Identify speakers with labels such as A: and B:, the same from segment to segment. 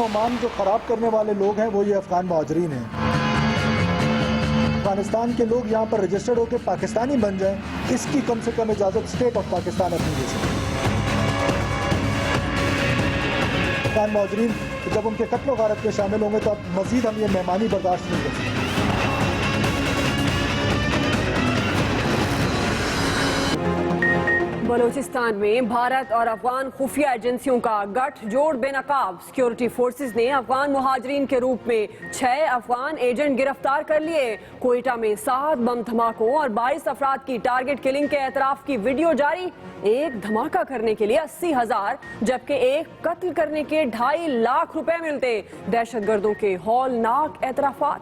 A: امان جو خراب کرنے والے لوگ ہیں وہ یہ افغان مہاجرین ہیں۔ افغانستان کے لوگ یہاں پر رجسٹرڈ ہو کے پاکستانی بن جائیں، اس کی کم سے کم اجازت اسٹیٹ آف پاکستان اپنی دے سکتی ہے۔ افغان مہاجرین جب ان کے قتل و غارت میں شامل ہوں گے تو اب مزید ہم یہ مہمانی برداشت نہیں کر سکتے۔
B: بلوچستان میں بھارت اور افغان خفیہ ایجنسیوں کا گٹھ جوڑ بے نقاب۔ سیکیورٹی فورسز نے افغان مہاجرین کے روپ میں 6 افغان ایجنٹ گرفتار کر لیے۔ کوئٹہ میں 7 بم دھماکوں اور 22 افراد کی ٹارگٹ کلنگ کے اعتراف کی ویڈیو جاری۔ ایک دھماکہ کرنے کے لیے 80,000 جبکہ ایک قتل کرنے کے 2.5 لاکھ روپے ملتے۔ دہشت گردوں کے ہولناک اعترافات۔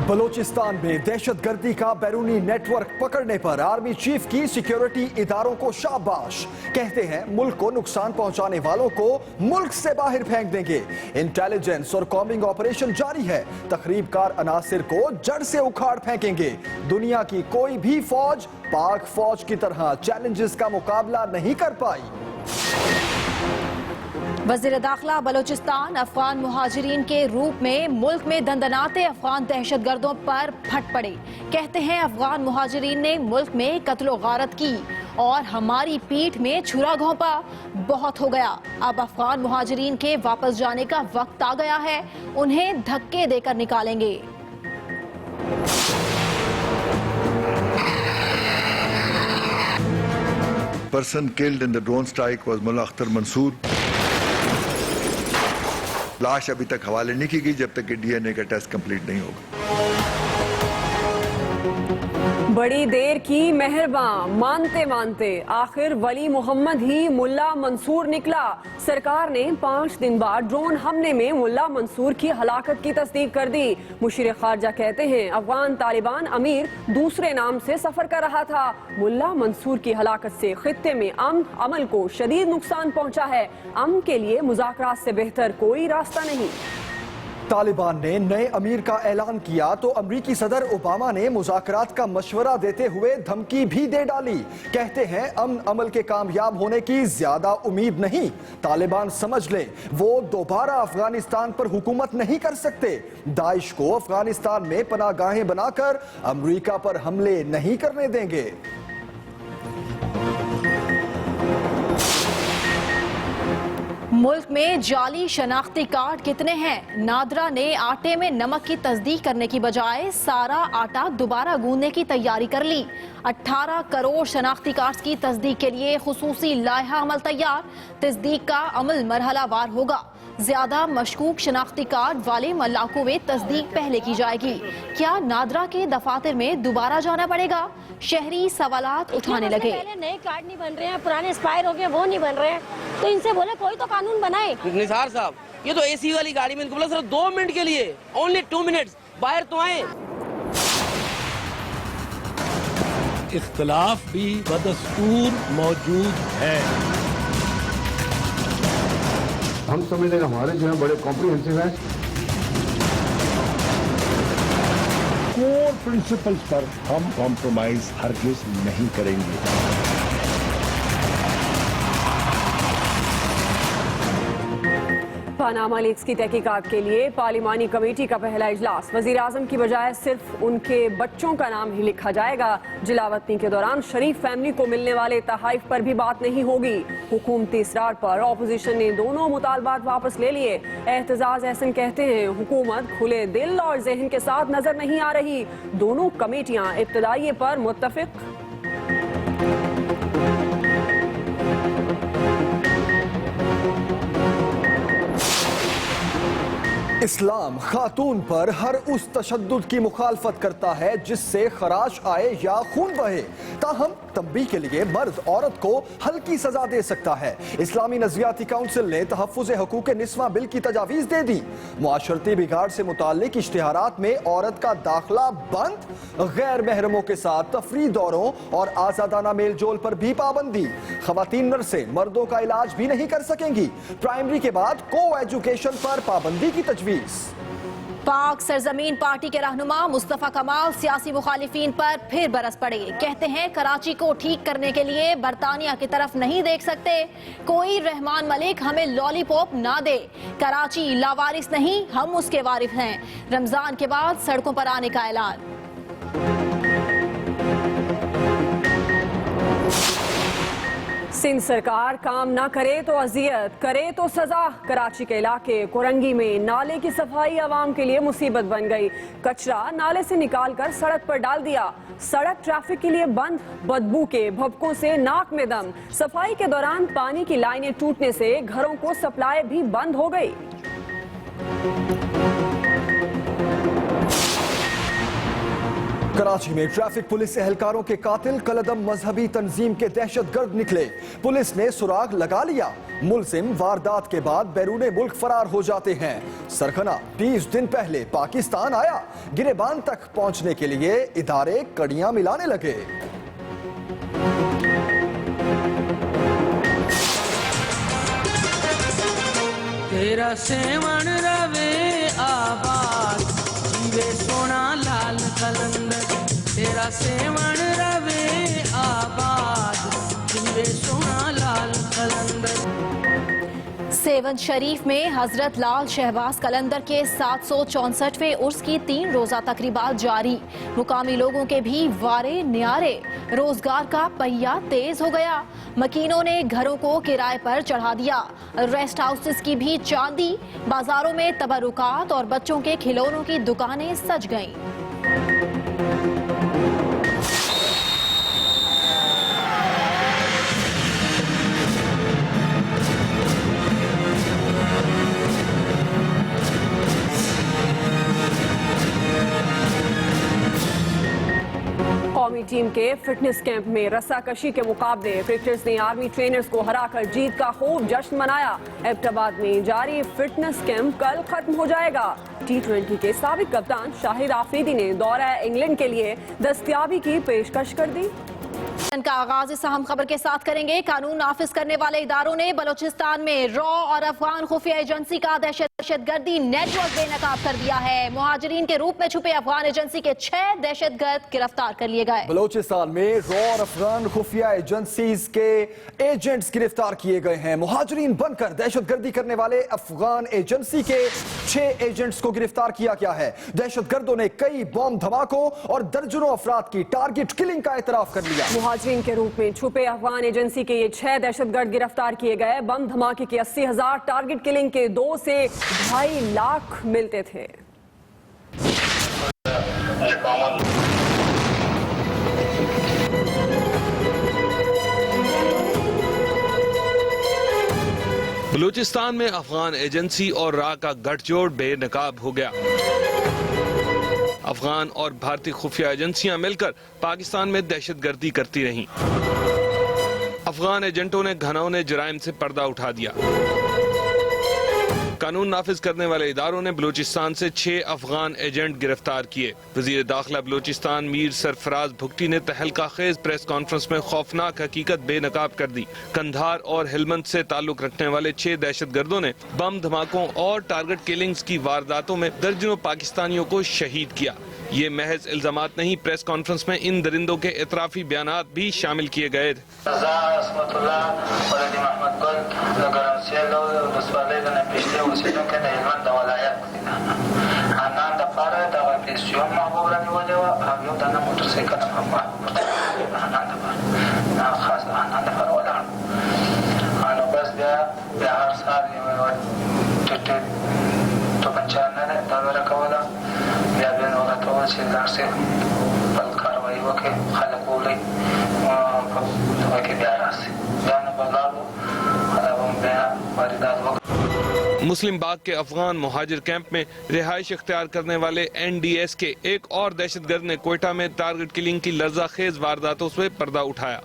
C: بلوچستان میں دہشت گردی کا بیرونی نیٹ ورک پکڑنے پر آرمی چیف کی سیکیورٹی اداروں کو شاباش۔ کہتے ہیں ملک کو نقصان پہنچانے والوں کو ملک سے باہر پھینک دیں گے۔ انٹیلیجنس اور کامبنگ آپریشن جاری ہے۔ تخریب کار عناصر کو جڑ سے اکھاڑ پھینکیں گے۔ دنیا کی کوئی بھی فوج پاک فوج کی طرح چیلنجز کا مقابلہ نہیں کر پائی۔
D: وزیر داخلہ بلوچستان افغان مہاجرین کے روپ میں ملک میں دندناتے افغان دہشت گردوں پر پھٹ پڑے۔ کہتے ہیں افغان مہاجرین نے ملک میں قتل و غارت کی اور ہماری پیٹھ میں چھرا گھونپا۔ بہت ہو گیا، اب افغان مہاجرین کے واپس جانے کا وقت آ گیا ہے، انہیں دھکے دے کر نکالیں گے۔
E: Person killed in the drone strike was Mullah Akhtar Mansoor. لاش ابھی تک حوالے نہیں کی گئی جب تک کہ ڈی این اے کا ٹیسٹ کمپلیٹ نہیں ہوگا۔
B: بڑی دیر کی مہرباں، مانتے مانتے آخر ولی محمد ہی ملا منصور نکلا۔ سرکار نے 5 دن بعد ڈرون حملے میں ملا منصور کی ہلاکت کی تصدیق کر دی۔ مشیر خارجہ کہتے ہیں افغان طالبان امیر دوسرے نام سے سفر کر رہا تھا۔ ملا منصور کی ہلاکت سے خطے میں امن عمل کو شدید نقصان پہنچا ہے۔ امن کے لیے مذاکرات سے بہتر کوئی راستہ نہیں۔
C: طالبان نے نئے امیر کا اعلان کیا تو امریکی صدر اوباما نے مذاکرات کا مشورہ دیتے ہوئے دھمکی بھی دے ڈالی۔ کہتے ہیں امن عمل کے کامیاب ہونے کی زیادہ امید نہیں۔ طالبان سمجھ لیں وہ دوبارہ افغانستان پر حکومت نہیں کر سکتے۔ داعش کو افغانستان میں پناہ گاہیں بنا کر امریکہ پر حملے نہیں کرنے دیں گے۔
D: ملک میں جعلی شناختی کارڈ کتنے ہیں؟ نادرا نے آٹے میں نمک کی تصدیق کرنے کی بجائے سارا آٹا دوبارہ گوندنے کی تیاری کر لی۔ 18 کروڑ شناختی کارڈز کی تصدیق کے لیے خصوصی لائحہ عمل تیار۔ تصدیق کا عمل مرحلہ وار ہوگا۔ زیادہ مشکوک شناختی کارڈ والے علاقوں میں تصدیق پہلے کی جائے گی۔ کیا نادرا کے دفاتر میں دوبارہ جانا پڑے گا؟ شہری سوالات اٹھانے لگے۔
F: پہلے نئے کارڈ نہیں بن رہے ہیں، پرانے ایکسپائر ہو گئے وہ نہیں بن رہے ہیں، تو ان سے بولے کوئی تو قانون بنائے۔
G: نثار صاحب یہ تو اے سی والی گاڑی میں ان کو بولا صرف 2 منٹ کے لیے، اونلی 2 منٹس، باہر تو آئیں۔
H: اختلاف بھی بدستور موجود ہے۔
I: ہم سمجھتے ہیں ہمارے جو ہیں بڑے کمپریہنسو ہیں۔
H: کور پرنسپلز پر ہم کمپرومائز ہرگز نہیں کریں گے۔
B: پاناما لیکس کی تحقیقات کے لیے پارلیمانی کمیٹی کا پہلا اجلاس۔ وزیر اعظم کی بجائے صرف ان کے بچوں کا نام ہی لکھا جائے گا۔ جلاوطنی کے دوران شریف فیملی کو ملنے والے تحائف پر بھی بات نہیں ہوگی۔ حکومتی اصرار پر اپوزیشن نے دونوں مطالبات واپس لے لیے۔ اعتزاز احسن کہتے ہیں حکومت کھلے دل اور ذہن کے ساتھ نظر نہیں آ رہی۔ دونوں کمیٹیاں ابتدائیے پر متفق۔
C: اسلام خاتون پر ہر اس تشدد کی مخالفت کرتا ہے جس سے خراش آئے یا خون بہے، تاہم تنبیہ کے لیے مرد عورت کو ہلکی سزا دے سکتا ہے۔ اسلامی نظریاتی کونسل نے تحفظ حقوق نسواں بل کی تجاویز دے دی۔ معاشرتی بگاڑ سے متعلق اشتہارات میں عورت کا داخلہ بند، غیر محرموں کے ساتھ تفریح دوروں اور آزادانہ میل جول پر بھی پابندی۔ خواتین نرسیں مردوں کا علاج بھی نہیں کر سکیں گی۔ پرائمری کے بعد کو ایجوکیشن پر پابندی کی تجویز۔
D: पाक सरजमीन पार्टी के रहनुमा मुस्तफा कमाल सियासी मुखालिफिन पर फिर बरस पड़े। कहते हैं कराची को ठीक करने के लिए बरतानिया की तरफ नहीं देख सकते, कोई रहमान मलिक हमें लॉलीपॉप ना दे, कराची लावारिस नहीं हम उसके वारिस हैं। रमजान के बाद सड़कों पर आने का ऐलान।
B: सिंध सरकार काम ना करे तो अजियत, करे तो सजा। कराची के इलाके कोरंगी में नाले की सफाई आवाम के लिए मुसीबत बन गई। कचरा नाले से निकालकर सड़क पर डाल दिया, सड़क ट्रैफिक के लिए बंद। बदबू के भभकों से नाक में दम। सफाई के दौरान पानी की लाइनें टूटने से घरों को सप्लाई भी बंद हो गई।
C: कराची में ट्रैफिक पुलिस एहलकारों के कातिल कलदम मजहबी तंजीम के दहशतगर्द निकले। पुलिस ने सुराग लगा लिया। मुलजिम वारदात के बाद बैरूने मुल्क फरार हो जाते हैं। सरगना 20 दिन पहले पाकिस्तान आया। गिरेबान तक पहुंचने के लिए इदारे कड़ियां मिलाने लगे।
G: तेरा सेवन रवे आबाद, जीवे सोना लाल कलंदर। तेरा सेवन रवे आबाद, जीवे सोना लाल कलंदर।
D: सेवन शरीफ में हजरत लाल शहबाज कलंदर के 764वें उर्स की 3 रोजा तकरीबात जारी। मुकामी लोगों के भी वारे न्यारे। रोजगार का पहिया तेज हो गया। मकीनों ने घरों को किराए पर चढ़ा दिया। रेस्ट हाउसेस की भी चांदी। बाजारों में तबरुकात और बच्चों के खिलौनों की दुकानें सज गईं।
B: कौमी टीम के फिटनेस कैंप में रस्साकशी के मुकाबले क्रिकेटर्स ने आर्मी ट्रेनर्स को हराकर जीत का खूब जश्न मनाया। एबटाबाद में जारी फिटनेस कैंप कल खत्म हो जाएगा। T20 के साबिक कप्तान शाहिद आफरीदी ने दौरा इंग्लैंड के लिए दस्तयाबी की पेशकश कर दी।
D: का आगाज इस अहम खबर के साथ करेंगे। कानून नाफिज करने वाले इदारों ने बलोचिस्तान में रॉ और अफगान खुफिया एजेंसी का दहशतगर्दी नेटवर्क बेनकाब कर दिया है। मुहाजिरीन के रूप में छुपे अफगान एजेंसी के 6 दहशतगर्द गिरफ्तार कर लिए गए।
C: बलोचिस्तान में रॉ और अफगान खुफिया एजेंसीज के एजेंट्स गिरफ्तार किए गए हैं। मुहाजिरीन बनकर दहशतगर्दी करने वाले अफगान एजेंसी के 6 एजेंट्स को गिरफ्तार किया गया है। दहशतगर्दों ने कई बम धमाकों और दर्जनों अफराद की टारगेट किलिंग का एतराफ कर लिया।
B: मुहाजिरीन के रूप में छुपे अफगान एजेंसी के ये 6 दहशतगर्द गिरफ्तार किए गए। बम धमाके के 80,000, टारगेट किलिंग के 2 से 2.5 लाख मिलते थे।
J: बलूचिस्तान में अफगान एजेंसी और रा का गठजोड़ बेनकाब हो गया। अफगान और भारतीय खुफिया एजेंसियां मिलकर पाकिस्तान में दहशतगर्दी करती रहीं। अफगान एजेंटों ने घनौने जराइम से पर्दा उठा दिया। कानून नाफिज करने वाले इदारों ने बलूचिस्तान से 6 अफगान एजेंट गिरफ्तार किए। वजीर दाखिला बलूचिस्तान मीर सरफराज भुगटी ने तहलका खेज प्रेस कॉन्फ्रेंस में खौफनाक हकीकत बेनकाब कर दी। कंधार और हेलमंद से ताल्लुक रखने वाले 6 दहशतगर्दों ने बम धमाकों और टारगेट किलिंग्स की वारदातों में दर्जनों पाकिस्तानियों को शहीद किया। ये महज इल्जामात नहीं, प्रेस कॉन्फ्रेंस में इन दरिंदों के इतराफी बयानात भी शामिल किए गए थे। मुस्लिम बाग के अफगान मुहाजिर कैंप में रिहाइश इख्तियार करने वाले NDS के एक और दहशतगर्द ने कोयटा में टारगेट किलिंग की लर्जाखेज वारदातों से पर्दा उठाया।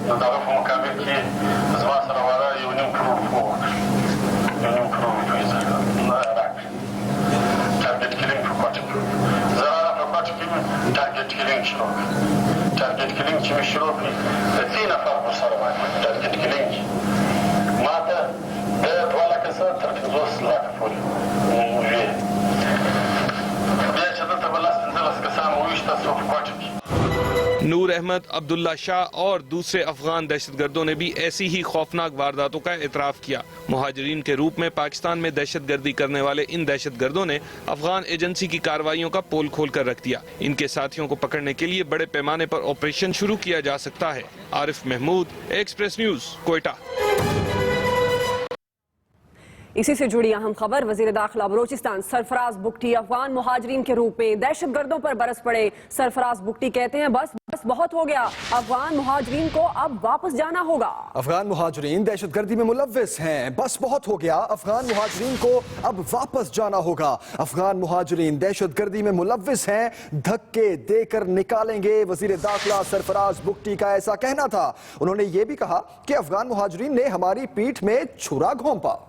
I: دغه په مقابل کې زما سره واره یو نیم کروڑ کلینگ شروع ټارګټ کلینگ چې شروع کړي د 3 نفر ورسره باندې ټارګټ کلینگ ماته د 2 لکه سره تر 50 لکه پورې وی بیا چې دلته بل 15 کسان وښته څو کوټه کې
J: नूर अहमद, अब्दुल्ला शाह और दूसरे अफगान दहशतगर्दों ने भी ऐसी ही खौफनाक वारदातों का एतराफ़ किया। मुहाजिरीन के रूप में पाकिस्तान में दहशतगर्दी करने वाले इन दहशतगर्दों ने अफगान एजेंसी की कार्रवाइयों का पोल खोल कर रख दिया। इनके साथियों को पकड़ने के लिए बड़े पैमाने पर ऑपरेशन शुरू किया जा सकता है। Arif Mahmood, Express News, Quetta.
B: इसी से जुड़ी अहम खबर, वजीर दाखिला बलोचिस्तान सरफराज बुगटी अफगान मुहाजिरीन के रूप में दहशतगर्दों पर बरस पड़े। सरफराज बुगटी कहते हैं बस बहुत हो गया, अफगान मुहाजिरीन को अब वापस जाना होगा।
C: अफगान मुहाजिरीन दहशतगर्दी में मुलव्विस हैं, बस बहुत हो गया, अफगान मुहाजिरीन को अब वापस जाना होगा। अफगान मुहाजिरीन दहशतगर्दी में मुलव्विस हैं, धक्के देकर निकालेंगे। वजीर दाखिला सरफराज बुगटी का ऐसा कहना था। उन्होंने ये भी कहा कि अफगान मुहाजिरीन ने हमारी पीठ में छुरा घोंपा।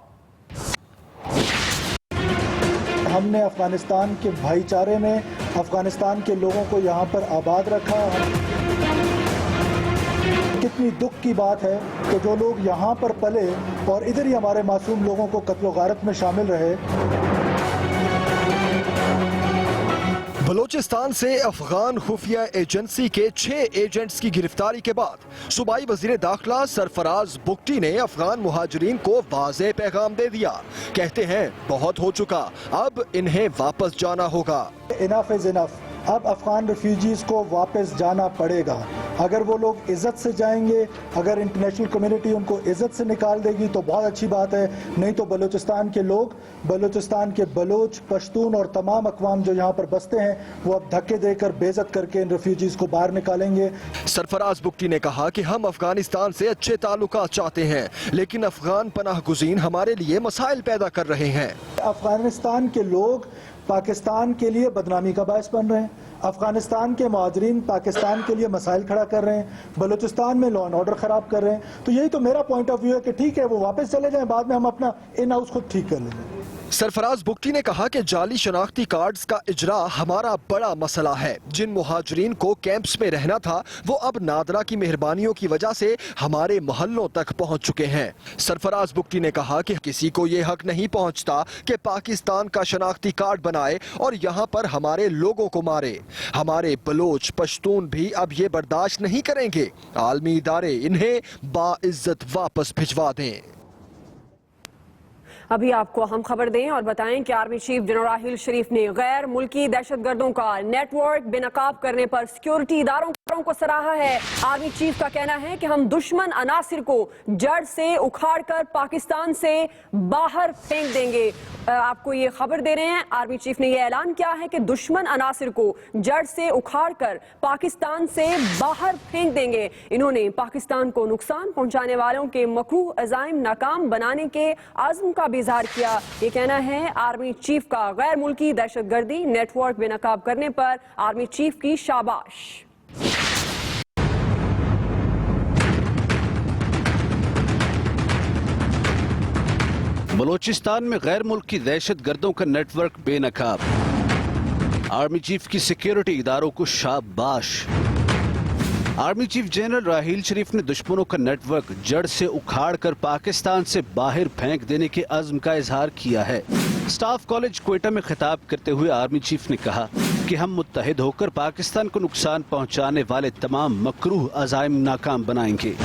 A: हमने अफगानिस्तान के भाईचारे में अफगानिस्तान के लोगों को यहाँ पर आबाद रखा। कितनी दुख की बात है कि जो लोग यहाँ पर पले और इधर ही हमारे मासूम लोगों को कत्ल गारत में शामिल रहे।
C: बलोचिस्तान से अफगान खुफिया एजेंसी के 6 एजेंट्स की गिरफ्तारी के बाद सूबाई वजीर दाखिला सरफराज बुगटी ने अफगान मुहाजिरीन को वाज़ेह पैगाम दे दिया। कहते हैं बहुत हो चुका, अब इन्हें वापस जाना होगा।
A: इनफ इज इनफ, अब अफगान रिफ्यूजीज को वापस जाना पड़ेगा। अगर वो लोग इज्जत से जाएंगे, अगर इंटरनेशनल कम्युनिटी उनको इज्जत से निकाल देगी तो बहुत अच्छी बात है, नहीं तो बलूचिस्तान के लोग, बलूचिस्तान के बलोच, पश्तून और तमाम अकवाम जो यहाँ पर बसते हैं वो अब धक्के देकर बेइज्जत करके इन रिफ्यूजीज को बाहर निकालेंगे।
C: सरफराज बुगटी ने कहा कि हम अफगानिस्तान से अच्छे ताल्लुकात चाहते हैं, लेकिन अफगान पनाह गुज़ीन हमारे लिए मसाइल पैदा कर रहे हैं।
A: अफगानिस्तान के लोग पाकिस्तान के लिए बदनामी का बायस बन रहे हैं, अफगानिस्तान के मुहाजिरीन पाकिस्तान के लिए मसाइल खड़ा कर रहे हैं, बलूचिस्तान में लॉ एंड ऑर्डर खराब कर रहे हैं। तो यही तो मेरा पॉइंट ऑफ व्यू है कि ठीक है वो वापस चले जाएं, बाद में हम अपना इन हाउस खुद ठीक कर लेंगे।
C: सरफराज बुगटी ने कहा कि जाली शनाख्ती कार्ड्स का इजरा हमारा बड़ा मसला है। जिन मुहाजिरीन को कैंप्स में रहना था वो अब नादरा की मेहरबानियों की वजह से हमारे मोहल्लों तक पहुंच चुके हैं। सरफराज बुगटी ने कहा कि किसी को ये हक नहीं पहुंचता कि पाकिस्तान का शनाख्ती कार्ड बनाए और यहाँ पर हमारे लोगों को मारे। हमारे बलोच पश्तून भी अब ये बर्दाश्त नहीं करेंगे। आलमी इदारे इन्हें बाइज्जत वापस भिजवा दें।
B: अभी आपको हम खबर दें और बताएं कि आर्मी चीफ जनरल राहील शरीफ ने गैर मुल्की दहशतगर्दों का नेटवर्क बेनकाब करने पर सिक्योरिटी इदारों को सराहा है। आर्मी चीफ का कहना है कि हम दुश्मन अनासिर को जड़ से उखाड़कर पाकिस्तान से बाहर फेंक देंगे। आपको ये खबर दे रहे हैं, आर्मी चीफ ने ये ऐलान किया है कि दुश्मन अनासिर को जड़ से उखाड़कर पाकिस्तान से बाहर फेंक देंगे। इन्होंने पाकिस्तान को नुकसान पहुंचाने वालों के मकरूह अज़ाइम नाकाम बनाने के आज़म का भी इज़हार किया। ये कहना है आर्मी चीफ का। गैर मुल्की दहशतगर्दी नेटवर्क बेनकाब करने पर आर्मी चीफ की शाबाश।
K: बलोचिस्तान में गैर मुल्की दहशतगर्दों का नेटवर्क बेनकाब, आर्मी चीफ की सिक्योरिटी इदारों को शाबाश। आर्मी चीफ जनरल राहील शरीफ ने दुश्मनों का नेटवर्क जड़ से उखाड़कर पाकिस्तान से बाहर फेंक देने के अज़्म का इजहार किया है। स्टाफ कॉलेज कोयटा में खिताब करते हुए आर्मी चीफ ने कहा कि हम मुत्तहिद होकर पाकिस्तान को नुकसान पहुंचाने वाले तमाम मकरूह अज़ाइम नाकाम बनाएंगे।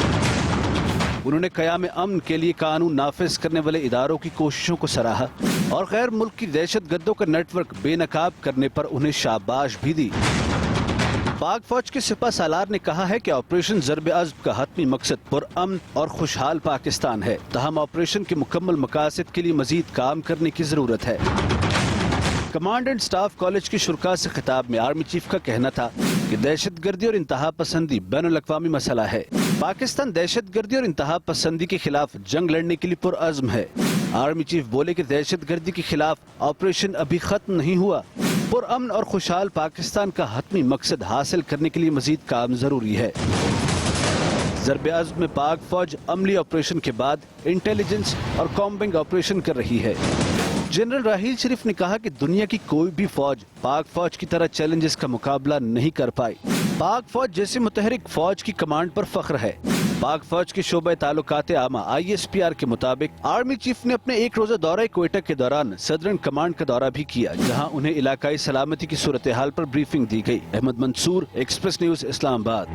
K: उन्होंने क़याम अमन के लिए कानून नाफिज करने वाले इदारों की कोशिशों को सराहा और गैर मुल्की दहशतगर्दों का नेटवर्क बेनकाब करने पर उन्हें शाबाश भी दी। पाक फौज के सिपा सालार ने कहा है कि ऑपरेशन ज़र्ब-ए-अज़्म का हतमी मकसद पुरअमन और खुशहाल पाकिस्तान है, तहम ऑपरेशन के मुकम्मल मकासद के लिए मजीद काम करने की ज़रूरत है। कमांड एंड स्टाफ कॉलेज के शुरका से खिताब में आर्मी चीफ का कहना था कि दहशतगर्दी और इंतहा पसंदी बैनुल-अक़वामी मसला है। पाकिस्तान दहशतगर्दी और इंतहा पसंदी के खिलाफ जंग लड़ने के लिए पुरअज़्म है। आर्मी चीफ बोले कि दहशतगर्दी के खिलाफ ऑपरेशन अभी खत्म नहीं हुआ। पुरअमन और खुशहाल पाकिस्तान का हतमी मकसद हासिल करने के लिए मजीद काम जरूरी है। ज़र्ब-ए-अज़्म में पाक फौज अमली ऑपरेशन के बाद इंटेलिजेंस और कॉम्बिंग ऑपरेशन कर रही है। जनरल राहील शरीफ ने कहा कि दुनिया की कोई भी फौज पाक फौज की तरह चैलेंजेस का मुकाबला नहीं कर पाई। पाक फौज जैसे मुतहरिक फौज की कमांड पर फख्र है। पाक फौज के शोबे ताल्लुकात आमा ISPR के मुताबिक आर्मी चीफ ने अपने एक रोजा दौरा क्वेटा के दौरान सदरन कमांड का दौरा भी किया, जहां उन्हें इलाकाई सलामती की सूरत हाल पर ब्रीफिंग दी गई। Ahmed Mansoor, Express News, Islamabad.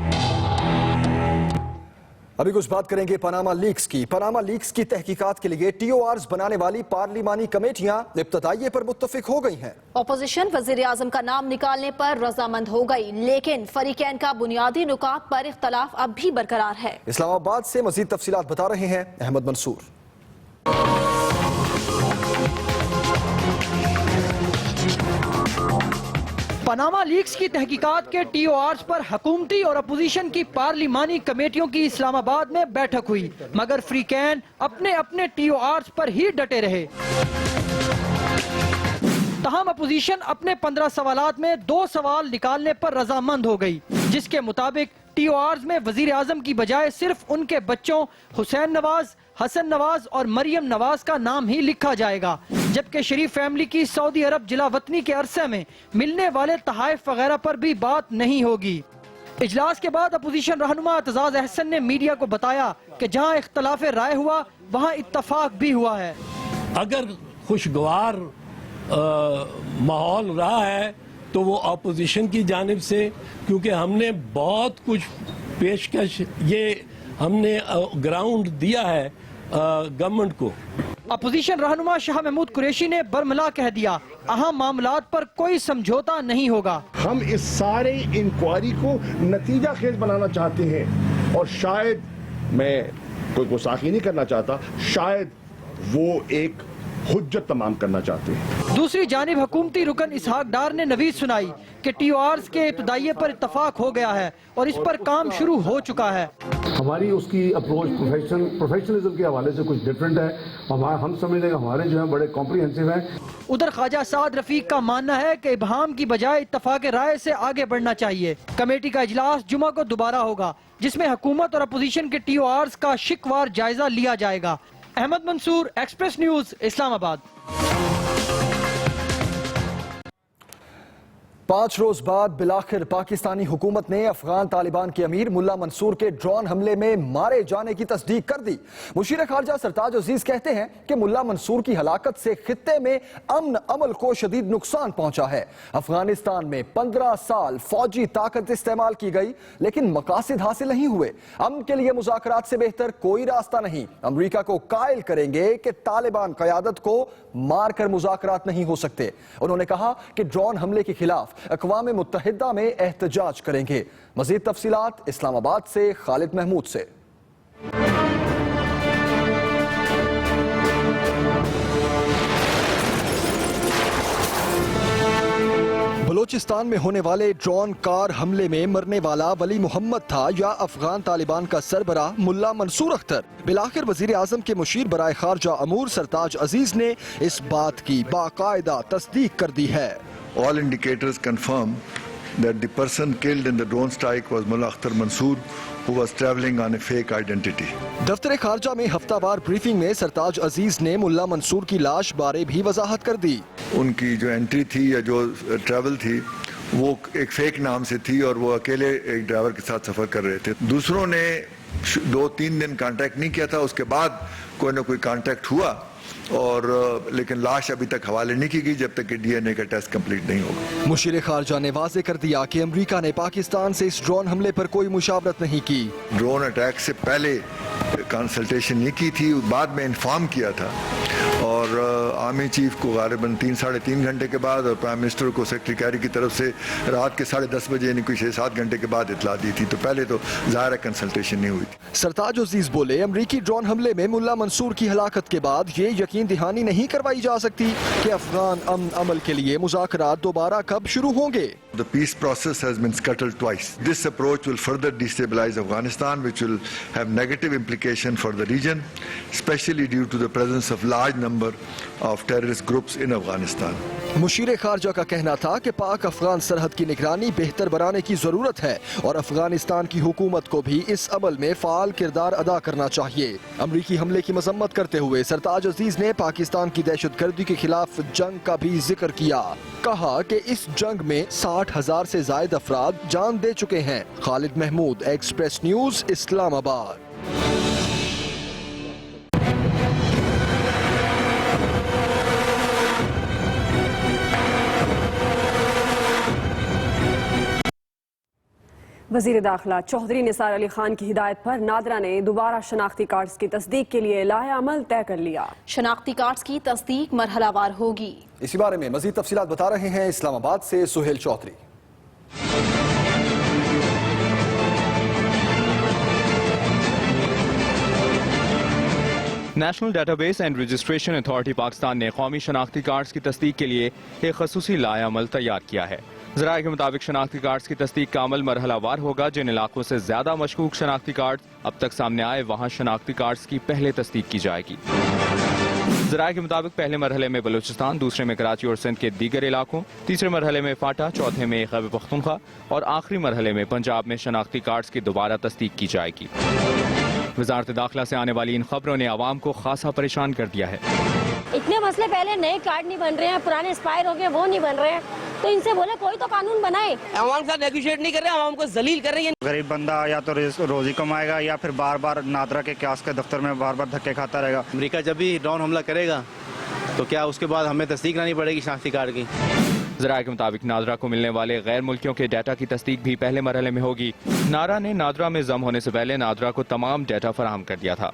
C: अभी कुछ बात करेंगे पनामा लीक्स की। पनामा लीक्स की तहकीकात के लिए TORs बनाने वाली पार्लिमानी कमेटियां इब्तदाइये पर मुत्तफिक हो गई हैं।
D: अपोजिशन वजीर आजम का नाम निकालने पर रजामंद हो गई, लेकिन फरीकैन का बुनियादी नुकात पर इख्तलाफ अब भी बरकरार है।
C: इस्लामाबाद से मजीद तफसीलात बता रहे हैं अहमद मंसूर।
L: पनामा लीक्स की तहकीकात के TORs पर हुकूमती और अपोजिशन की पार्लिमानी कमेटियों की इस्लामाबाद में बैठक हुई, मगर फ्रीकैन अपने अपने TORs पर ही डटे रहे। तहम अपोजिशन अपने 15 सवालात में 2 सवाल निकालने पर रजामंद हो गई, जिसके मुताबिक TORs में वजीर आजम की बजाय सिर्फ उनके बच्चों हुसैन नवाज, हसन नवाज और मरियम नवाज का नाम ही लिखा जाएगा, जबकि शरीफ फैमिली की सऊदी अरब जिला वतनी के अरसे में मिलने वाले तहाइफ वगैरह पर भी बात नहीं होगी। इजलास के बाद अपोजिशन रहनुमा एतजाज अहसन ने मीडिया को बताया कि जहां इख्तलाफ राय हुआ वहां इत्तफाक भी हुआ है।
H: अगर खुशगवार माहौल रहा है तो वो अपोजिशन की जानिब से, क्योंकि हमने बहुत कुछ पेशकश ये हमने ग्राउंड दिया है गवर्नमेंट को।
L: अपोजिशन रहनुमा शाह महमूद कुरैशी ने बरमला कह दिया, अहम मामलात पर कोई समझौता नहीं होगा।
H: हम इस सारे इंक्वायरी को नतीजा खेज बनाना चाहते हैं और शायद, मैं कोई गुस्ताखी नहीं करना चाहता, शायद वो एक हुज्जत तमाम करना चाहते हैं।
L: दूसरी जानिब हुकूमती रुकन इसहाक डार ने नवीद सुनाई कि TORs के इब्तदाइये पर इत्तफाक हो गया है और इस पर काम शुरू हो चुका है।
M: हमारी उसकी अप्रोच प्रोफेशनलिज्म के हवाले से कुछ डिफरेंट है। हम समझते हैं हमारे जो है बड़े कॉम्प्रिहेंसिव हैं।
L: उधर ख्वाजा साद रफीक का मानना है कि इबहाम की बजाय इत्तफाक राय से आगे बढ़ना चाहिए। कमेटी का इजलास जुमा को दोबारा होगा, जिसमें हुकूमत और अपोजिशन के TORs का शिकवार जायजा लिया जाएगा। Ahmed Mansoor, Express News, Islamabad.
C: 5 रोज बाद बिलाखिर पाकिस्तानी हुकूमत ने अफगान तालिबान के अमीर मुल्ला मंसूर के ड्रोन हमले में मारे जाने की तस्दीक कर दी। मुशीर खारजा सरताज अजीज कहते हैं कि मुल्ला मंसूर की हलाकत से खित्ते में अमन अमल को शदीद नुकसान पहुंचा है। अफगानिस्तान में 15 साल फौजी ताकत इस्तेमाल की गई, लेकिन मकासद हासिल नहीं हुए। अमन के लिए मुज़ाकरात से बेहतर कोई रास्ता नहीं। अमरीका को कायल करेंगे कि तालिबान क़यादत को मारकर मुज़ाकरात नहीं हो सकते। उन्होंने कहा कि ड्रोन हमले के खिलाफ अक़वाम मुत्तहिदा में एहतजाज करेंगे। मज़ीद तफसीलात इस्लामाबाद से खालिद महमूद से। बलोचिस्तान में होने वाले ड्रोन कार हमले में मरने वाला वली मोहम्मद था या अफगान तालिबान का सरबराह मुल्ला मंसूर अख्तर? बिलाखिर वजीर आजम के मुशीर बराए खारजा अमूर सरताज अजीज ने इस बात की बाकायदा तस्दीक कर दी है।
E: All indicators confirm that the person killed in the drone strike was Mullah Akhtar Mansoor, who was travelling on a fake identity.
C: दफ्तर खारजा में हफ्तावार ब्रीफिंग में सरताज अजीज ने मुल्ला मंसूर की लाश बारे भी वजाहत कर दी।
E: उनकी जो एंट्री थी या जो ट्रैवल थी वो एक फेक नाम से थी और वो अकेले एक ड्राइवर के साथ सफर कर रहे थे। दूसरों ने 2-3 दिन कांटेक्ट नहीं किया था, उसके बाद कोई ना कोई कांटेक्ट हुआ और लेकिन लाश अभी तक हवाले नहीं की गई जब तक कि DNA का टेस्ट कंप्लीट नहीं होगा।
C: मुशीर खारजा ने वाज़े कर दिया कि अमेरिका ने पाकिस्तान से इस ड्रोन हमले पर कोई मुशावरत नहीं की।
E: ड्रोन अटैक से पहले कंसल्टेशन नहीं की थी, बाद में इन्फॉर्म किया था और आर्मी चीफ को गालिबन 3-3.5 घंटे के बाद और प्राइम मिनिस्टर को सेक्रेटरी कैरी की तरफ से रात के 10:30 बजे यानी कोई 6-7 घंटे के बाद इतला दी थी। तो पहले तो ज़ाहिर कंसल्टेशन नहीं हुई थी।
C: सरताज अजीज बोले, अमरीकी ड्रोन हमले में मुल्ला मंसूर की हलाकत के बाद ये यकीन दहानी नहीं करवाई जा सकती कि अफगान अमन अमल के लिए मुज़ाकरात दोबारा कब शुरू होंगे।
E: The peace process has been scuttled twice. This approach will further destabilize Afghanistan, which will have negative implication for the region, especially due to the presence of large number of terrorist groups in Afghanistan.
C: مشیر خارجہ کا کہنا تھا کہ پاک افغان سرحد کی نگرانی بہتر بنانے کی ضرورت ہے اور افغانستان کی حکومت کو بھی اس عمل میں فعال کردار ادا کرنا چاہیے۔ امریکی حملے کی مذمت کرتے ہوئے سرتاج عزیز نے پاکستان کی دہشت گردی کے خلاف جنگ کا بھی ذکر کیا۔ کہا کہ اس جنگ میں 60,000 سے زائد افراد جان دے چکے ہیں۔ خالد محمود، ایکسپریس نیوز، اسلام آباد۔
B: وزیر داخلہ چودھری نثار علی خان کی ہدایت پر نادرا نے دوبارہ شناختی کارڈز کی تصدیق کے لیے لائحہ عمل طے کر لیا۔
D: شناختی کارڈز کی تصدیق مرحلہ وار ہوگی۔
C: اسی بارے میں مزید تفصیلات بتا رہے ہیں اسلام آباد سے Sohail Chaudhry.
N: National Database and Registration Authority Pakistan نے قومی شناختی کارڈز کی تصدیق کے لیے ایک خصوصی لائحہ عمل تیار کیا ہے۔ ذرائع کے مطابق شناختی کارڈز کی تصدیق کا عمل مرحلہ وار ہوگا۔ جن علاقوں سے زیادہ مشکوک شناختی کارڈز اب تک سامنے آئے وہاں شناختی کارڈز کی پہلے تصدیق کی جائے گی۔ ذرائع کے مطابق پہلے مرحلے میں بلوچستان، دوسرے میں کراچی اور سندھ کے دیگر علاقوں، تیسرے مرحلے میں فاٹا، چوتھے میں خیبر پختونخوا اور آخری مرحلے میں پنجاب میں شناختی کارڈز کی دوبارہ تصدیق کی جائے گی۔ وزارت داخلہ سے آنے والی ان خبروں نے عوام کو خاصا پریشان کر دیا ہے۔
F: اتنے مسئلے پہلے نئے کارڈ نہیں بن رہے ہیں، پرانے ایکسپائر ہو گئے وہ نہیں بن رہے ہیں، تو ان سے بولے کوئی تو قانون بنائے۔
G: عوام کے ساتھ نیگوشیٹ نہیں کر رہے، عوام کو ذلیل کر رہی ہیں۔
O: غریب بندہ یا تو روزی کمائے گا یا پھر بار بار نادرا کے قیاس کے دفتر میں بار بار دھکے کھاتا رہے گا۔
P: امریکہ جب بھی ڈرون حملہ کرے گا تو کیا اس کے بعد ہمیں تصدیق کرانی پڑے گی شناختی کارڈ کی؟
N: ذرائع کے مطابق نادرا کو ملنے والے غیر ملکیوں کے ڈیٹا کی تصدیق بھی پہلے مرحلے میں ہوگی۔ نارا نے نادرا میں ضم ہونے سے پہلے نادرا کو تمام ڈیٹا فراہم کر دیا تھا۔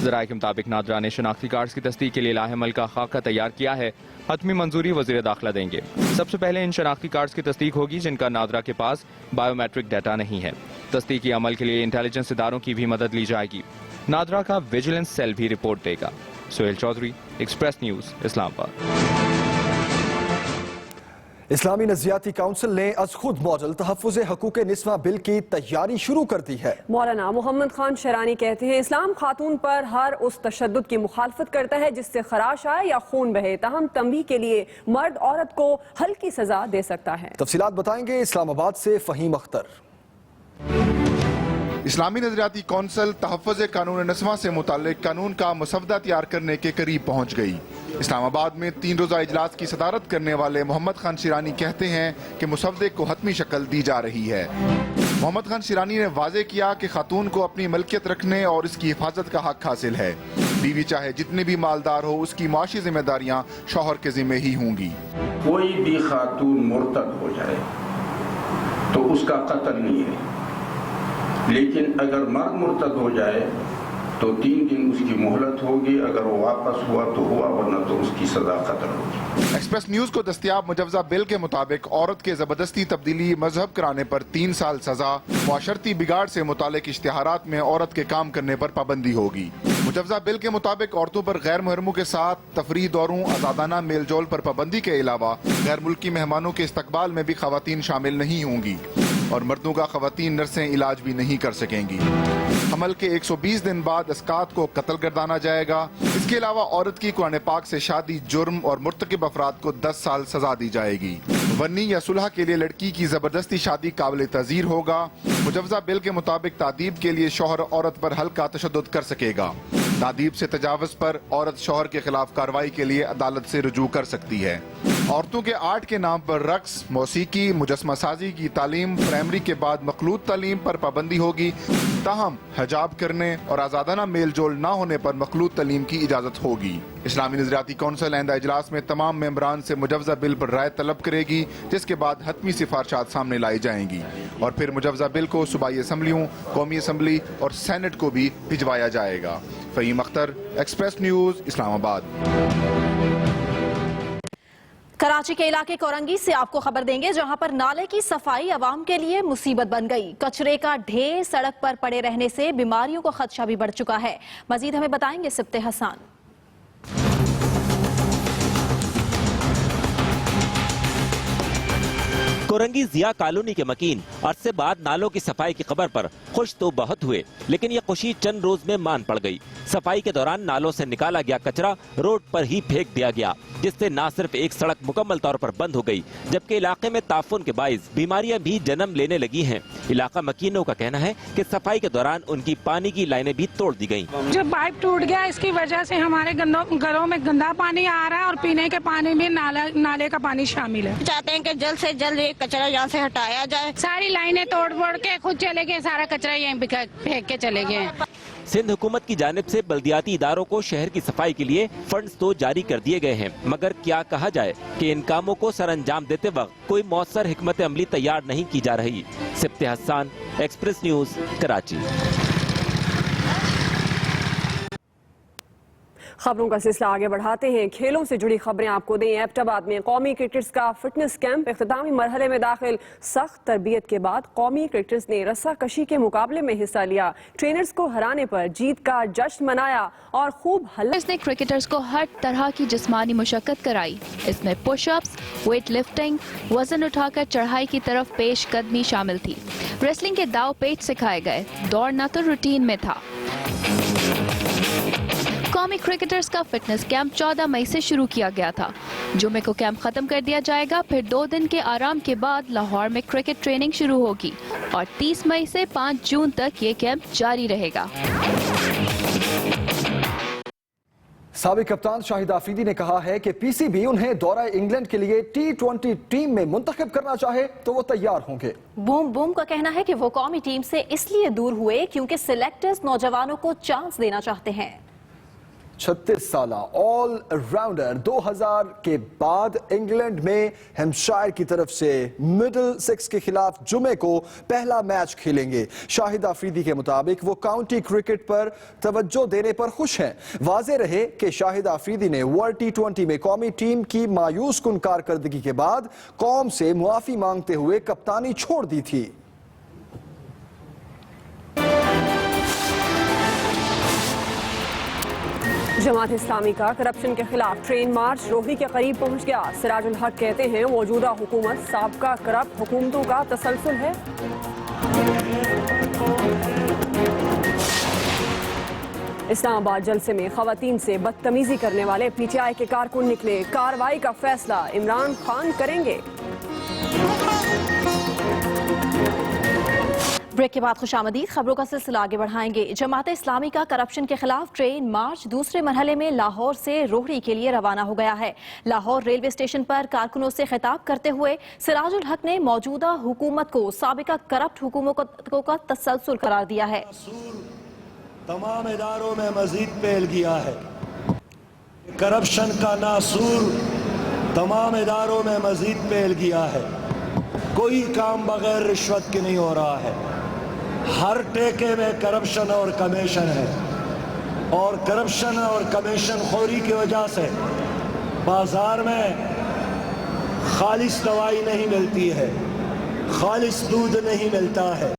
N: ذرائع کے مطابق نادرا نے شناختی کارڈز کی تصدیق کے لیے لائحہ عمل کا خاکہ تیار کیا ہے۔ حتمی منظوری وزیر داخلہ دیں گے۔ سب سے پہلے ان شناختی کارڈز کی تصدیق ہوگی جن کا نادرا کے پاس بایو میٹرک ڈیٹا نہیں ہے۔ تصدیقی عمل کے لیے انٹیلیجنس اداروں کی بھی مدد لی جائے گی۔ نادرا کا ویجیلنس سیل بھی رپورٹ دے گا۔ سہیل چودھری، ایکسپریس نیوز، اسلام آباد۔
C: اسلامی نظریاتی کونسل نے از خود ماڈل تحفظ حقوق نسواں بل کی تیاری شروع کر دی ہے۔
B: مولانا محمد خان شیرانی کہتے ہیں اسلام خاتون پر ہر اس تشدد کی مخالفت کرتا ہے جس سے خراش آئے یا خون بہے، تاہم تنبیہ کے لیے مرد عورت کو ہلکی سزا دے سکتا ہے۔
C: تفصیلات بتائیں گے اسلام آباد سے فہیم اختر۔
Q: اسلامی نظریاتی کونسل تحفظ قانون نسواں سے متعلق قانون کا مسودہ تیار کرنے کے قریب پہنچ گئی۔ اسلام آباد میں 3 روزہ اجلاس کی صدارت کرنے والے محمد خان شیرانی کہتے ہیں کہ مسودے کو حتمی شکل دی جا رہی ہے۔ محمد خان شیرانی نے واضح کیا کہ خاتون کو اپنی ملکیت رکھنے اور اس کی حفاظت کا حق حاصل ہے۔ بیوی چاہے جتنے بھی مالدار ہو، اس کی معاشی ذمہ داریاں شوہر کے ذمہ ہی ہوں گی۔
R: کوئی بھی خاتون مرتد ہو جائے تو اس کا قتل نہیں ہے، لیکن اگر مرد مرتد ہو جائے تو 3 دن اس کی مہلت ہوگی، اگر وہ واپس ہوا تو ہوا، ورنہ تو اس کی سزا قتل ہوگی۔
Q: ایکسپریس نیوز کو دستیاب مجوزہ بل کے مطابق عورت کے زبردستی تبدیلی مذہب کرانے پر 3 سال سزا، معاشرتی بگاڑ سے متعلق اشتہارات میں عورت کے کام کرنے پر پابندی ہوگی۔ مجوزہ بل کے مطابق عورتوں پر غیر محرموں کے ساتھ تفریح دوروں، آزادانہ میل جول پر پابندی کے علاوہ غیر ملکی مہمانوں کے استقبال میں بھی خواتین شامل نہیں ہوں گی اور مردوں کا خواتین نرسیں علاج بھی نہیں کر سکیں گی۔ حمل کے 120 دن بعد اسقاط کو قتل گردانا جائے گا۔ اس کے علاوہ عورت کی قرآن پاک سے شادی جرم اور مرتکب افراد کو 10 سال سزا دی جائے گی۔ ونی یا صلح کے لیے لڑکی کی زبردستی شادی قابل تعزیر ہوگا۔ مجوزہ بل کے مطابق تعدیب کے لیے شوہر عورت پر ہلکا تشدد کر سکے گا۔ تعدیب سے تجاوز پر عورت شوہر کے خلاف کارروائی کے لیے عدالت سے رجوع کر سکتی ہے۔ عورتوں کے آرٹ کے نام پر رقص، موسیقی، مجسمہ سازی کی تعلیم، پرائمری کے بعد مخلوط تعلیم پر پابندی ہوگی، تاہم حجاب کرنے اور آزادانہ میل جول نہ ہونے پر مخلوط تعلیم کی اجازت ہوگی۔ اسلامی نظریاتی کونسل آئندہ اجلاس میں تمام ممبران سے مجوزہ بل پر رائے طلب کرے گی، جس کے بعد حتمی سفارشات سامنے لائی جائیں گی اور پھر مجوزہ بل کو صوبائی اسمبلیوں، قومی اسمبلی اور سینٹ کو بھی بھجوایا جائے گا۔ فہیم اختر، ایکسپریس نیوز، اسلام آباد۔
D: کراچی کے علاقے کورنگی سے آپ کو خبر دیں گے جہاں پر نالے کی صفائی عوام کے لیے مصیبت بن گئی۔ کچرے کا ڈھیر سڑک پر پڑے رہنے سے بیماریوں کا خدشہ بھی بڑھ چکا ہے۔ مزید ہمیں بتائیں گے سبت حسان۔
S: کورنگی ضیاء کالونی کے مکین अरसे बाद नालों की सफाई की खबर पर खुश तो बहुत हुए, लेकिन ये खुशी चंद रोज में मान पड़ गई। सफाई के दौरान नालों से निकाला गया कचरा रोड पर ही फेंक दिया गया, जिससे न सिर्फ एक सड़क मुकम्मल तौर पर बंद हो गई, जबकि इलाके में ताफुन के बाइस बीमारियां भी जन्म लेने लगी हैं। इलाका मकीनों का कहना है कि सफाई के दौरान उनकी पानी की लाइनें भी तोड़ दी गयी।
T: जो पाइप टूट गया, इसकी वजह से हमारे घरों में गंदा पानी आ रहा है और पीने के पानी में नाले का पानी शामिल है।
F: चाहते हैं कि जल्द से जल्द ये कचरा यहाँ से हटाया जाए।
T: सारी लाइनें तोड़ फोड़ के खुद चले गए, सारा कचरा यहीं फेंक के चले गए।
S: सिंध हुकूमत की जानिब से बल्दियाती इदारों को शहर की सफाई के लिए फंड्स तो जारी कर दिए गए हैं, मगर क्या कहा जाए कि इन कामों को सर अंजाम देते वक्त कोई मौसर हिकमत अमली तैयार नहीं की जा रही। सिफ्ते हसन, एक्सप्रेस न्यूज, कराची।
B: खबरों का सिलसिला आगे बढ़ाते हैं। खेलों से जुड़ी खबरें आपको दें। एबटाबाद में कौमी क्रिकेटर्स का फिटनेस कैंप इख्तितामी मरहले में दाखिल। सख्त तरबियत के बाद कौमी क्रिकेटर्स ने रस्सा कशी के मुकाबले में हिस्सा लिया। ट्रेनर्स को हराने पर जीत का जश्न मनाया और खूब हल्ला।
U: इसने क्रिकेटर्स को हर तरह की जिस्मानी मुशक्कत कराई। इसमें पुशअप्स, वेट लिफ्टिंग, वजन उठाकर चढ़ाई की तरफ पेश कदमी शामिल थी। रेसलिंग के दाव पेच सिखाए गए। दौड़ना तो रूटीन में था। कौमी क्रिकेटर्स का फिटनेस कैंप 14 मई से शुरू किया गया था। जुमे को कैंप खत्म कर दिया जाएगा, फिर 2 दिन के आराम के बाद लाहौर में क्रिकेट ट्रेनिंग शुरू होगी और 30 मई से 5 जून तक ये कैंप जारी रहेगा।
C: साबिक कप्तान शाहिद आफरीदी ने कहा है कि पीसीबी उन्हें दौरा इंग्लैंड के लिए T20 टीम में मुंतखब करना चाहे तो वो तैयार होंगे।
D: बूम बूम का कहना है कि वो कौमी टीम से इसलिए दूर हुए क्योंकि सिलेक्टर्स नौजवानों को चांस देना चाहते हैं।
C: 36 साला ऑल राउंडर 2000 के बाद इंग्लैंड में हैम्पशायर की तरफ से मिडिल सिक्स के खिलाफ जुमे को पहला मैच खेलेंगे। शाहिद आफरीदी के मुताबिक वो काउंटी क्रिकेट पर तवज्जो देने पर खुश हैं। वाज़ेह रहे कि शाहिद आफरीदी ने वर्ल्ड T20 में कौमी टीम की मायूस कुन कारकर्दगी के बाद कौम से मुआफी मांगते हुए कप्तानी छोड़ दी थी।
B: जमात इस्लामी का करप्शन के खिलाफ ट्रेन मार्च रोहरी के करीब पहुंच गया। सिराजुल हक कहते हैं मौजूदा हुकूमत साबका करप्ट हुकूमतों का तसलसल है। इस्लामाबाद जलसे में खवातीन से बदतमीजी करने वाले PTI के कारकुन निकले। कार्रवाई का फैसला इमरान खान करेंगे।
D: ब्रेक के बाद खुशामदीद। खबरों का सिलसिला आगे बढ़ाएंगे। जमात इस्लामी का करप्शन के खिलाफ ट्रेन मार्च दूसरे मरहले में लाहौर से रोहड़ी के लिए रवाना हो गया है। लाहौर रेलवे स्टेशन पर कारकुनों से खिताब करते हुए सिराजुल हक ने मौजूदा हुकूमत को साबिका करप्ट हुकूमतों का तसलसल करार दिया है।
V: तमाम इदारों में मजीद फैल गया है। करप्शन का नासूर तमाम इदारों में मजीद फैल गया है। कोई काम बगैर रिश्वत के नहीं हो रहा है। हर टेके में करप्शन और कमीशन है और करप्शन और कमीशन खोरी की वजह से बाजार में खालिस दवाई नहीं मिलती है, खालिस दूध नहीं मिलता है।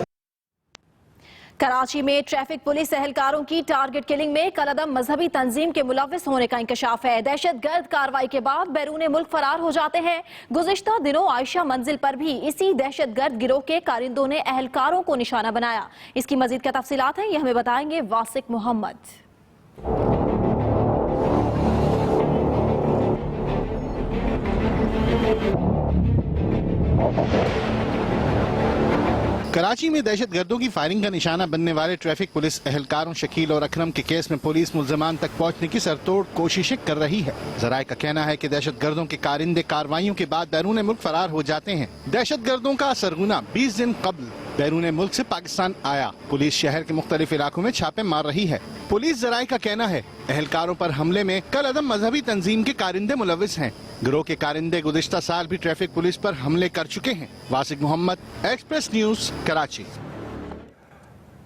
D: कराची में ट्रैफिक पुलिस एहलकारों की टारगेट किलिंग में कलअदम मजहबी तंजीम के मुलव्विस होने का इंकशाफ है। दहशतगर्द कार्रवाई के बाद बैरून मुल्क फरार हो जाते हैं। गुज़िश्ता दिनों आयशा मंजिल पर भी इसी दहशतगर्द गिरोह के कारिंदों ने एहलकारों को निशाना बनाया। इसकी मजीद क्या तफसीलात हैं, ये हमें बताएंगे वासिक मोहम्मद।
W: कराची में दहशतगर्दों की फायरिंग का निशाना बनने वाले ट्रैफिक पुलिस एहलकारों शकील और अकरम के केस में पुलिस मुल्जमान तक पहुंचने की सरतोड़ कोशिशें कर रही है। जराए का कहना है कि दहशतगर्दों के कारिंदे कार्रवाइयों के बाद बैरून मुल्क फरार हो जाते हैं। दहशतगर्दों का सरगुना 20 दिन कबल बैरून मुल्क से पाकिस्तान आया। पुलिस शहर के मुख्तलिफ इलाकों में छापे मार रही है। पुलिस जराए का कहना है एहलकारों पर हमले में कलअदम मजहबी तंजीम के कारिंदे मुलव्विस हैं। गिरोह के कारिंदे गुज़िश्ता साल भी ट्रैफिक पुलिस पर हमले कर चुके हैं। वासिक मोहम्मद, एक्सप्रेस न्यूज, कराची।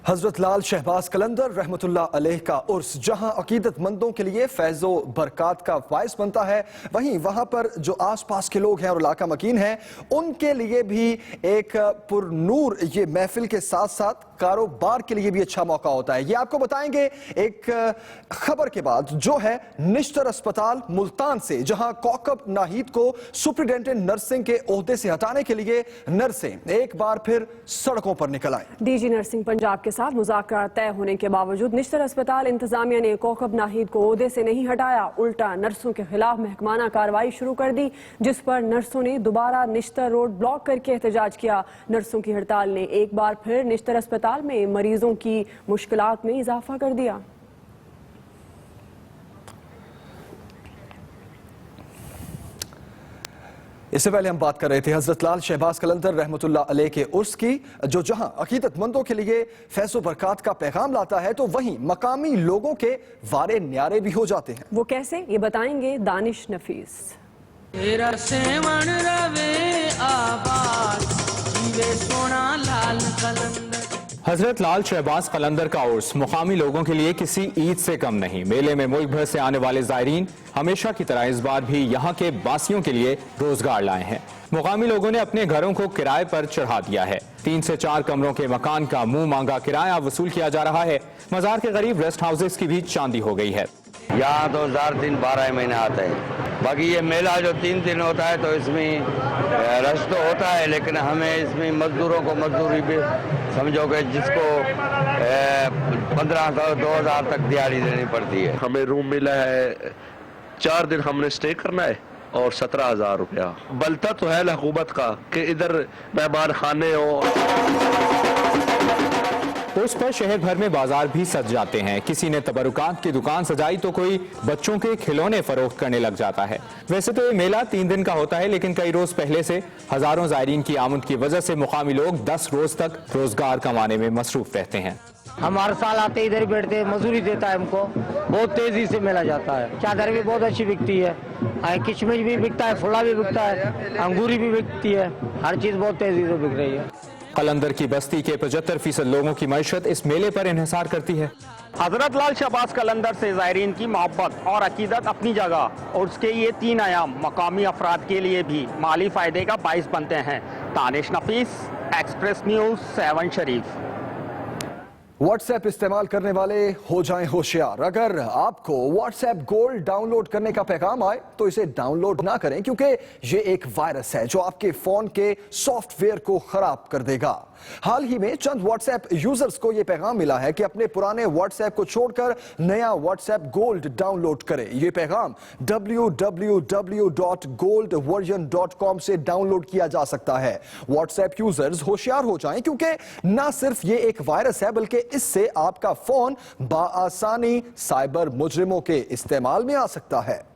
C: حضرت لال شہباز قلندر رحمت اللہ علیہ کا عرس جہاں عقیدت مندوں کے لیے فیض و برکات کا باعث بنتا ہے، وہیں وہاں پر جو آس پاس کے لوگ ہیں اور علاقہ مکین ہیں ان کے لیے بھی ایک پر نور یہ محفل کے ساتھ ساتھ کاروبار کے لیے بھی اچھا موقع ہوتا ہے۔ یہ آپ کو بتائیں گے ایک خبر کے بعد جو ہے نشتر اسپتال ملتان سے، جہاں کوکب ناہید کو سپرنٹینڈنٹ نرسنگ کے عہدے سے ہٹانے کے لیے نرسیں ایک بار پھر سڑکوں پر نکل آئیں۔
B: ڈی جی نرسنگ پنجاب کے ساتھ مذاکرات طے ہونے کے باوجود نشتر اسپتال انتظامیہ نے کوکب ناہید کو عہدے سے نہیں ہٹایا، الٹا نرسوں کے خلاف محکمانہ کارروائی شروع کر دی، جس پر نرسوں نے دوبارہ نشتر روڈ بلاک کر کے احتجاج کیا۔ نرسوں کی ہڑتال نے ایک بار پھر نشتر اسپتال میں مریضوں کی مشکلات میں اضافہ کر دیا۔
C: اس سے پہلے ہم بات کر رہے تھے حضرت لال شہباز قلندر رحمت اللہ علیہ کے عرس کی، جو جہاں عقیدت مندوں کے لیے فیض و برکات کا پیغام لاتا ہے تو وہیں مقامی لوگوں کے وارے نیارے بھی ہو جاتے ہیں۔
B: وہ کیسے، یہ بتائیں گے دانش نفیس۔
A: تیرا سیون روے آباد جیوے سونا لال قلندر۔
N: حضرت لال شہباز قلندر کا عرس مقامی لوگوں کے لیے کسی عید سے کم نہیں۔ میلے میں ملک بھر سے آنے والے زائرین ہمیشہ کی طرح اس بار بھی یہاں کے باسیوں کے لیے روزگار لائے ہیں۔ مقامی لوگوں نے اپنے گھروں کو کرائے پر چڑھا دیا ہے۔ 3 سے 4 کمروں کے مکان کا منہ مانگا کرایہ وصول کیا جا رہا ہے۔ مزار کے قریب ریسٹ ہاؤسز کی بھی چاندی ہو گئی ہے۔
I: یہاں تو 1000 دن 12 مہینے آتا ہے، باقی یہ میلہ جو 3 دن ہوتا ہے تو اس میں رش تو ہوتا ہے، لیکن ہمیں اس میں مزدوروں کو مزدوری بھی سمجھو کہ جس کو 1500 2000 تک دیہڑی دینی پڑتی ہے۔
J: ہمیں روم ملا ہے، 4 دن ہم نے سٹے کرنا ہے اور 17,000 روپیہ۔ بلتا تو ہے حکومت کا کہ ادھر مہمان خانے ہو۔
N: اس پر شہر بھر میں بازار بھی سج جاتے ہیں۔ کسی نے تبرکات کی دکان سجائی تو کوئی بچوں کے کھلونے فروخت کرنے لگ جاتا ہے۔ ویسے تو یہ میلہ 3 دن کا ہوتا ہے، لیکن کئی روز پہلے سے ہزاروں زائرین کی آمد کی وجہ سے مقامی لوگ 10 روز تک روزگار کمانے میں مصروف رہتے ہیں۔
X: ہم ہر سال آتے ادھر ہی بیٹھتے ہیں، مزدوری دیتا ہے ہم کو، بہت تیزی سے میلہ جاتا ہے۔ چادر بھی بہت اچھی بکتی ہے، کشمش بھی بکتا ہے، پھلا بھی بکتا ہے، انگوری بھی بکتی ہے، ہر چیز بہت تیزی سے بک رہی ہے۔
N: قلندر کی بستی کے 75% لوگوں کی معیشت اس میلے پر انحصار کرتی ہے۔
Y: حضرت لال شہباز قلندر سے زائرین کی محبت اور عقیدت اپنی جگہ، اور اس کے یہ 3 ایام مقامی افراد کے لیے بھی مالی فائدے کا باعث بنتے ہیں۔ Danish Nafees, Express News, 7 Sharif.
C: WhatsApp استعمال کرنے والے ہو جائیں ہوشیار۔ اگر آپ کو WhatsApp Gold download کرنے کا پیغام آئے تو اسے ڈاؤن لوڈ نہ کریں، کیونکہ یہ ایک وائرس ہے جو آپ کے فون کے سافٹ ویئر کو خراب کر دے گا۔ حال ہی میں چند واٹس ایپ یوزرز کو یہ پیغام ملا ہے کہ اپنے پرانے واٹس ایپ کو چھوڑ کر نیا WhatsApp Gold download کریں۔ یہ پیغام www.goldversion.com سے ڈاؤن لوڈ کیا جا سکتا ہے۔ واٹس ایپ یوزرز ہوشیار ہو جائیں، کیونکہ نہ صرف یہ ایک وائرس ہے بلکہ اس سے آپ کا فون بآسانی سائبر مجرموں کے استعمال میں آ سکتا ہے۔